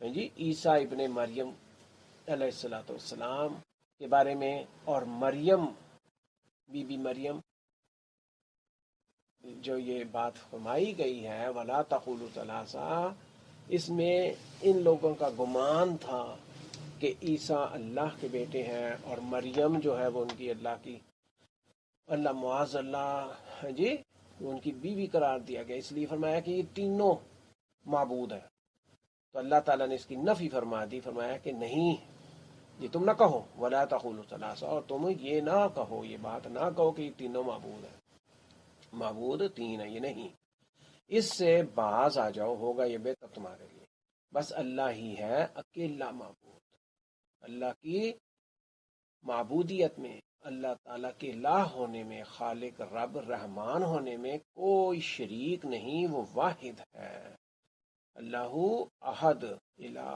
جی، عیسیٰ ابن مریم علیہ السلام کے بارے میں، اور مریم، بی بی مریم، جو یہ بات فرمائی گئی ہے ولا تقولوا ثلاثہ، اس میں ان لوگوں کا گمان تھا کہ عیسیٰ اللہ کے بیٹے ہیں، اور مریم جو ہے وہ ان کی اللہ کی، اللہ معاذ اللہ جی، ان کی بیوی قرار دیا گیا، اس لیے فرمایا کہ یہ تینوں معبود ہیں۔ تو اللہ تعالیٰ نے اس کی نفی فرما دی، فرمایا کہ نہیں، یہ تم نہ کہو ولا تقولوا ثلاثہ، اور تم یہ نہ کہو، یہ بات نہ کہو کہ یہ تینوں معبود ہیں، معبود تین ہے، یہ نہیں، اس سے باز آ جاؤ، ہوگا یہ بہتر تمہارے لیے۔ بس اللہ ہی ہے اکیلا معبود، اللہ کی معبودیت میں، اللہ تعالیٰ کے الہ ہونے میں، خالق، رب، رحمان ہونے میں کوئی شریک نہیں، وہ واحد ہے۔ اللہ احد، الہ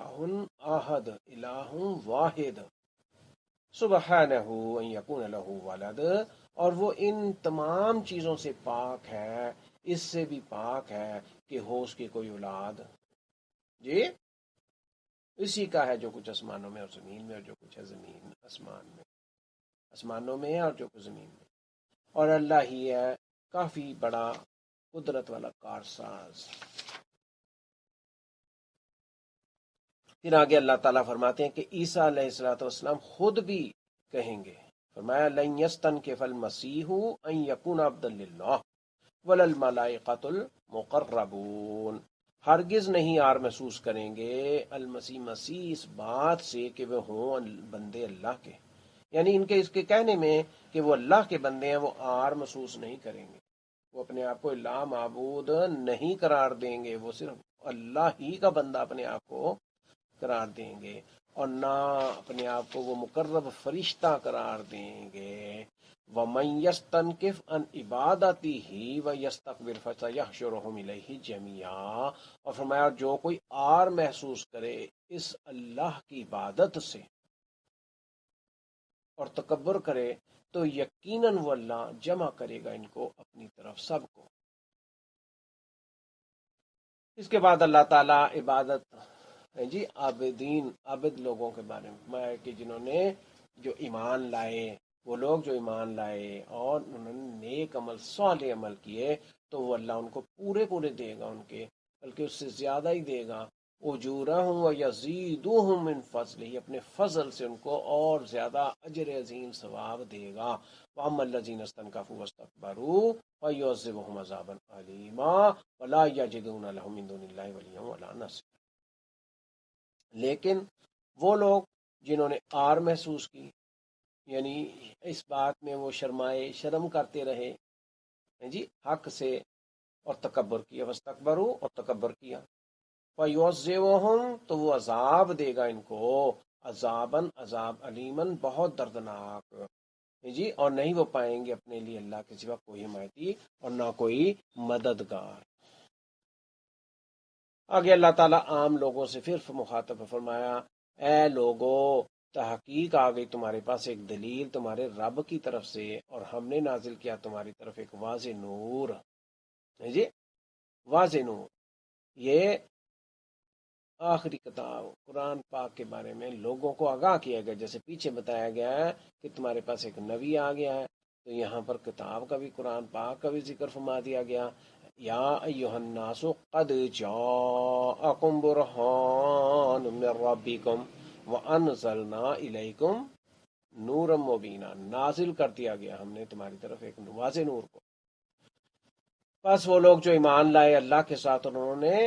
احد، الہ واحد، سبحانہ ان یکون لہ ولد، اور وہ ان تمام چیزوں سے پاک ہے، اس سے بھی پاک ہے کہ ہو اس کی کوئی اولاد جی۔ اسی کا ہے جو کچھ آسمانوں میں اور زمین میں، اور جو کچھ ہے زمین آسمان میں، آسمانوں میں اور جو کچھ زمین میں، اور اللہ ہی ہے کافی بڑا قدرت والا کارساز۔ پھر آگے اللہ تعالیٰ فرماتے ہیں کہ عیسیٰ علیہ السلام خود بھی کہیں گے، فرمایا لن یستنکف المسیح ان یکون عبدا للہ ولا الملائکۃ المقربون، ہرگز نہیں آر محسوس کریں گے مسیح اس بات سے کہ وہ ہوں بندے اللہ کے، یعنی ان کے اس کے کہنے میں کہ وہ اللہ کے بندے ہیں، وہ آر محسوس نہیں کریں گے، وہ اپنے آپ کو الہ معبود نہیں قرار دیں گے، وہ صرف اللہ ہی کا بندہ اپنے آپ کو قرار دیں گے، اور نہ اپنے آپ کو وہ مقرب فرشتہ قرار دیں گے۔ وَمَن يَسْتَنْكِفْ عَنْ عِبَادَتِهِ وَيَسْتَكْبِرْ فَسَيَحْشُرُهُمْ إِلَيْهِ جَمِيعًا، اور فرمایا جو کوئی آر محسوس کرے اس اللہ کی عبادت سے اور تکبر کرے تو یقیناً وہ اللہ جمع کرے گا ان کو اپنی طرف سب کو۔ اس کے بعد اللہ تعالیٰ عبادت ہے جی عابدین، عابد لوگوں کے بارے میں فرمایا کہ جنہوں نے جو ایمان لائے، وہ لوگ جو ایمان لائے اور انہوں نے نیک عمل صالح عمل کیے تو وہ اللہ ان کو پورے پورے دے گا، ان کے بلکہ اس سے زیادہ ہی دے گا۔ اجورہم ویزیدہم من فضلہ، اپنے فضل سے ان کو اور زیادہ اجر عظیم ثواب دے گا۔ واما الذین استنکفوا واستکبروا فیعذبہم عذابا علیما ولا یجدون لہم من دون اللہ ولیا ولا نصیرا۔ لیکن وہ لوگ جنہوں نے آر محسوس کی، یعنی اس بات میں وہ شرمائے، شرم کرتے رہے جی حق سے، اور تکبر کیا، واستکبروا اور تکبر کیا، فَيُعَذِّبُهُمْ تو وہ عذاب دے گا ان کو، عذاباً عذاب علیماً بہت دردناک جی، اور نہیں وہ پائیں گے اپنے لیے اللہ کے سوا کوئی حمایتی اور نہ کوئی مددگار۔ آگے اللہ تعالیٰ عام لوگوں سے پھر مخاطب فرمایا، اے لوگو تحقیق آ گئی تمہارے پاس ایک دلیل تمہارے رب کی طرف سے، اور ہم نے نازل کیا تمہاری طرف ایک واضح نور جی، واضح نور۔ یہ آخری کتاب قرآن پاک کے بارے میں لوگوں کو آگاہ کیا گیا، جیسے پیچھے بتایا گیا ہے کہ تمہارے پاس ایک نبی آ گیا ہے، تو یہاں پر کتاب کا بھی، قرآن پاک کا بھی ذکر فرما دیا گیا۔ یا ایھا الناس قد جاءکم برہان من ربکم وانزلنا الیکم نورا مبینا، نازل کر دیا گیا ہم نے تمہاری طرف ایک واضح نور کو۔ بس وہ لوگ جو ایمان لائے اللہ کے ساتھ، انہوں نے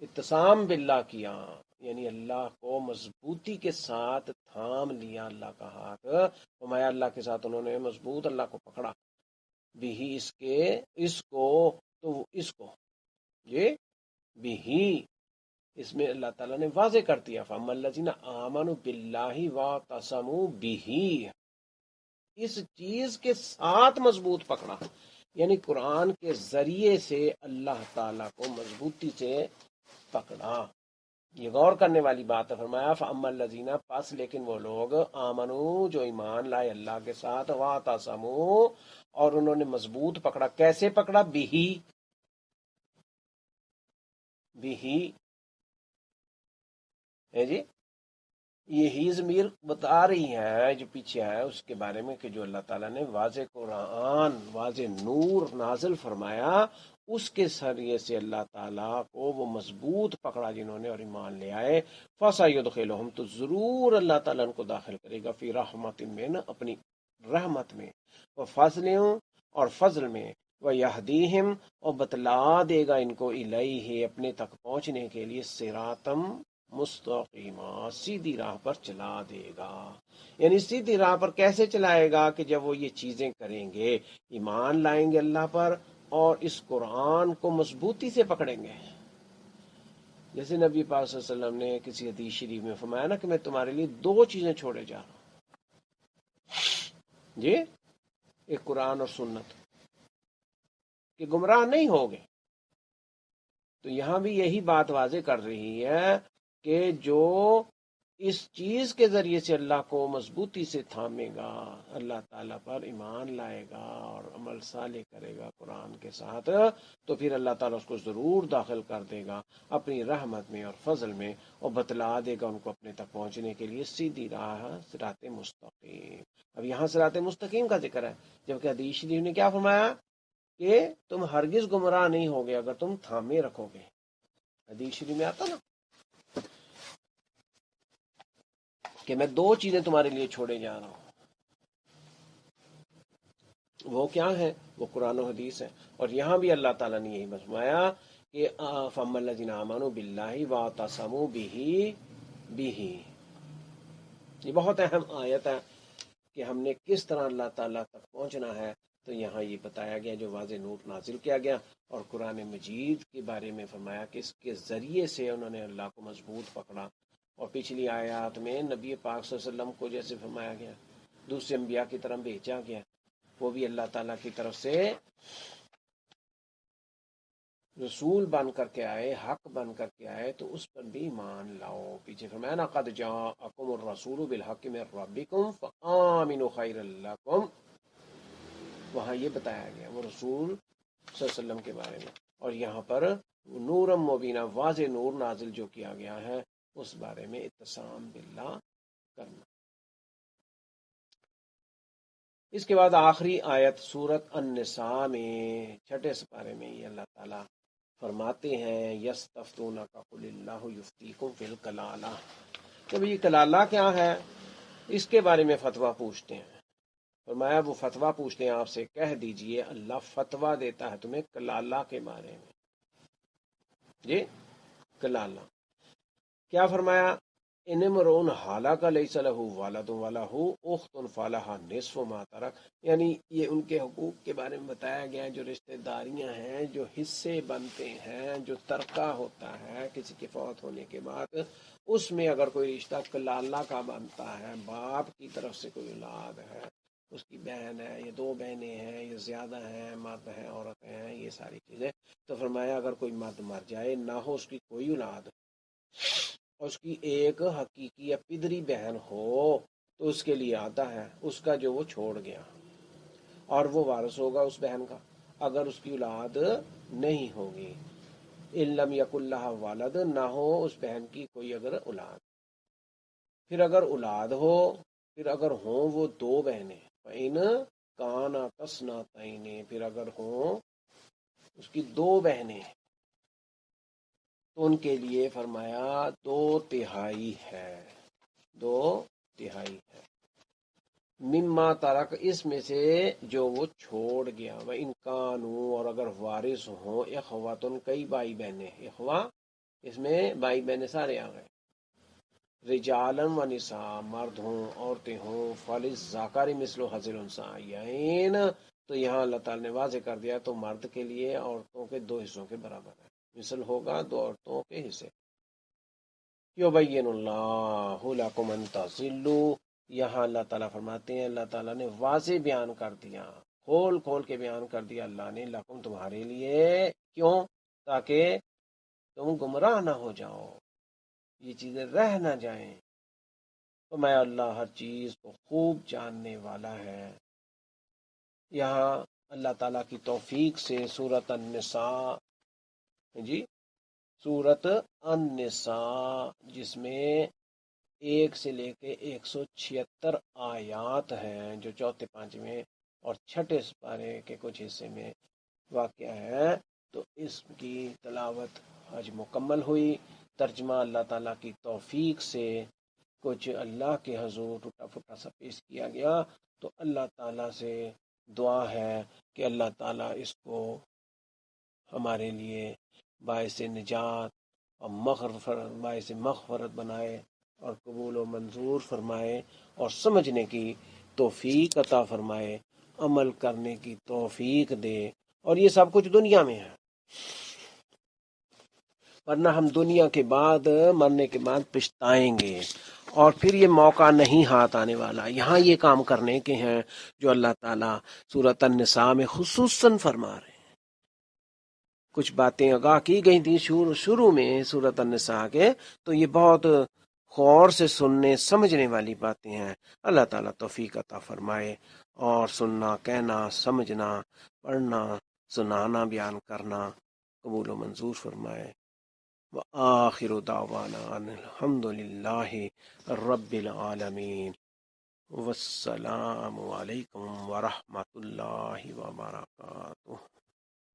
اتسام باللہ کیا، یعنی اللہ کو مضبوطی کے ساتھ تھام لیا، اللہ کا ہاتھ فرمایا، اللہ کے ساتھ انہوں نے مضبوط اللہ کو پکڑا، بھی اس کو یہ بھی اس میں اللہ تعالیٰ نے واضح کر دیا، فَأَمَّا الَّذِينَ آمَنُوا بِاللَّهِ وَاعْتَصَمُوا بِهِ، اس چیز کے ساتھ مضبوط پکڑا، یعنی قرآن کے ذریعے سے اللہ تعالیٰ کو مضبوطی سے پکڑا۔ یہ غور کرنے والی بات ہے۔ فرمایا فَأَمَّا الَّذِينَ، پس لیکن وہ لوگ، آمنو جو ایمان لائے اللہ کے ساتھ، وَاعْتَصَمُوا اور انہوں نے مضبوط پکڑا، کیسے پکڑا؟ بھی ہے جی، یہی ضمیر بتا رہی ہے جو پیچھے ہے اس کے بارے میں کہ جو اللہ تعالیٰ نے واضح قرآن، واضح نور نازل فرمایا، اس کے ذریعے سے اللہ تعالیٰ کو وہ مضبوط پکڑا جنہوں نے اور ایمان لے آئے۔ فَسَيُدْخِلُهُمْ تو ضرور اللہ تعالیٰ ان کو داخل کرے گا، فی رحمت من، اپنی رحمت میں، وفضل اور فضل میں، وَيَهْدِيهِمْ اور بتلا دے گا ان کو، الیہ اپنے تک پہنچنے کے لیے، صراطً مستقیمہ سیدھی راہ پر چلا دے گا۔ یعنی سیدھی راہ پر کیسے چلائے گا؟ کہ جب وہ یہ چیزیں کریں گے، ایمان لائیں گے اللہ پر اور اس قرآن کو مضبوطی سے پکڑیں گے۔ جیسے نبی پاک صلی اللہ علیہ وسلم نے کسی حدیث شریف میں فرمایا نا کہ میں تمہارے لیے دو چیزیں چھوڑے جا رہا ہوں جی، ایک قرآن اور سنت، کہ گمراہ نہیں ہوگے۔ تو یہاں بھی یہی بات واضح کر رہی ہے کہ جو اس چیز کے ذریعے سے اللہ کو مضبوطی سے تھامے گا، اللہ تعالیٰ پر ایمان لائے گا اور عمل صالح کرے گا قرآن کے ساتھ، تو پھر اللہ تعالیٰ اس کو ضرور داخل کر دے گا اپنی رحمت میں اور فضل میں، اور بتلا دے گا ان کو اپنے تک پہنچنے کے لیے سیدھی راہ، صراط مستقیم۔ اب یہاں صراط مستقیم کا ذکر ہے، جبکہ حدیث شریف نے کیا فرمایا کہ تم ہرگز گمراہ نہیں ہوگے اگر تم تھامے رکھو گے۔ حدیث شریف میں آتا نا کہ میں دو چیزیں تمہارے لیے چھوڑے جا رہا ہوں، وہ کیا ہے؟ وہ قرآن و حدیث ہے۔ اور یہاں بھی اللہ تعالیٰ نے یہی فرمایا کہ فَأَمَّا الَّذِينَ آمَنُوا بِاللَّهِ وَاعْتَصَمُوا بِهِ۔ یہ بہت اہم آیت ہے کہ ہم نے کس طرح اللہ تعالیٰ تک پہنچنا ہے تو یہاں یہ بتایا گیا جو واضح نور نازل کیا گیا، اور قرآن مجید کے بارے میں فرمایا کہ اس کے ذریعے سے انہوں نے اللہ کو مضبوط پکڑا۔ اور پچھلی آیات میں نبی پاک صلی اللہ علیہ وسلم کو جیسے فرمایا گیا دوسرے انبیاء کی طرح بھیجا گیا، وہ بھی اللہ تعالیٰ کی طرف سے رسول بن کر کے آئے، حق بن کر کے آئے، تو اس پر بھی ایمان لاؤ۔ پیچھے فرمایا نا قد جاءکم الرسول بالحق من ربکم فآمنوا خیر لکم، وہاں یہ بتایا گیا وہ رسول صلی اللہ علیہ وسلم کے بارے میں، اور یہاں پر نورم مبینہ واضح نور نازل جو کیا گیا ہے اس بارے میں اتصام باللہ کرنا۔ اس کے بعد آخری آیت سورت النساء میں 6 سپارے میں یہ اللہ تعالیٰ فرماتے ہیں یستفتونک قل اللہ یفتیکم فی الکلالہ، کہ یہ کلالہ کیا ہے، اس کے بارے میں فتویٰ پوچھتے ہیں۔ فرمایا وہ فتویٰ پوچھتے ہیں آپ سے، کہہ دیجئے اللہ فتویٰ دیتا ہے تمہیں کلالہ کے بارے میں۔ جی کلالہ کیا فرمایا، ان امرؤ ہلک لیس لہ ولد ولہ اخت فلہا نصف ما ترک، یعنی یہ ان کے حقوق کے بارے میں بتایا گیا، جو رشتہ داریاں ہیں، جو حصے بنتے ہیں، جو ترکہ ہوتا ہے کسی کے فوت ہونے کے بعد، اس میں اگر کوئی رشتہ کلالہ کا بنتا ہے، باپ کی طرف سے کوئی اولاد ہے، اس کی بہن ہے، یہ 2 بہنیں ہیں، یہ زیادہ ہیں، مرد ہیں، عورتیں ہیں، یہ ساری چیزیں، تو فرمایا اگر کوئی مرد مر جائے نہ ہو اس کی کوئی اولاد، اس کی ایک حقیقی یا پدری بہن ہو، تو اس کے لیے آتا ہے اس کا جو وہ چھوڑ گیا، اور وہ وارث ہوگا اس بہن کا اگر اس کی اولاد نہیں ہوگی، ان لم یکن لہا ولد، نہ ہو اس بہن کی کوئی اگر اولاد، پھر اگر اولاد ہو، پھر اگر ہوں وہ 2 بہنیں، فإن کانا تسنتین، پھر اگر ہوں اس کی 2 بہنیں تو ان کے لیے فرمایا 2/3 ہے، 2/3 ہے، مما ترک، اس میں سے جو وہ چھوڑ گیا، وہ انکانوں، اور اگر وارث ہوں، اخواتن، کئی بھائی بہنیں، اخوا اس میں بھائی بہنیں سارے آ گئے، رجالن و نساء، مرد ہوں عورتیں ہوں، فللذکر مثل حظ الانثیین، تو یہاں اللہ تعالیٰ نے واضح کر دیا تو مرد کے لیے عورتوں کے 2 حصوں کے برابر ہے، مثل ہوگا 2 عورتوں کے حصے۔ یبین اللہ لکم ان تضلوا، یہاں اللہ تعالیٰ فرماتے ہیں اللہ تعالیٰ نے واضح بیان کر دیا، کھول کھول کے بیان کر دیا اللہ نے، لکم تمہارے لیے، کیوں، تاکہ تم گمراہ نہ ہو جاؤ، یہ چیزیں رہ نہ جائیں، تو میں اللہ ہر چیز کو خوب جاننے والا ہے۔ یہاں اللہ تعالیٰ کی توفیق سے سورۃ النساء، جی سورۃ النساء، جس میں 1 سے لے کے 176 آیات ہیں، جو چوتھے، پانچویں اور 6 سپارے کے کچھ حصے میں واقع ہے، تو اس کی تلاوت آج مکمل ہوئی، ترجمہ اللہ تعالیٰ کی توفیق سے کچھ اللہ کے حضور ٹوٹا پھوٹا سا پیش کیا گیا، تو اللہ تعالیٰ سے دعا ہے کہ اللہ تعالیٰ اس کو ہمارے لیے باعث نجات اور باعث مغفرت بنائے، اور قبول و منظور فرمائے، اور سمجھنے کی توفیق عطا فرمائے، عمل کرنے کی توفیق دے، اور یہ سب کچھ دنیا میں ہے، ورنہ ہم دنیا کے بعد، مرنے کے بعد پچھتائیں گے، اور پھر یہ موقع نہیں ہاتھ آنے والا۔ یہاں یہ کام کرنے کے ہیں جو اللہ تعالیٰ سورۃ النساء میں خصوصاً فرما رہے ہیں۔ کچھ باتیں آگاہ کی گئی تھیں شروع میں سورۃ النساء کے، تو یہ بہت غور سے سننے سمجھنے والی باتیں ہیں، اللہ تعالیٰ توفیق عطا فرمائے، اور سننا، کہنا، سمجھنا، پڑھنا، سنانا، بیان کرنا قبول و منظور فرمائے۔ وآخر دعوانا ان الحمد للہ رب العالمین، والسلام علیکم ورحمۃ اللہ وبرکاتہ۔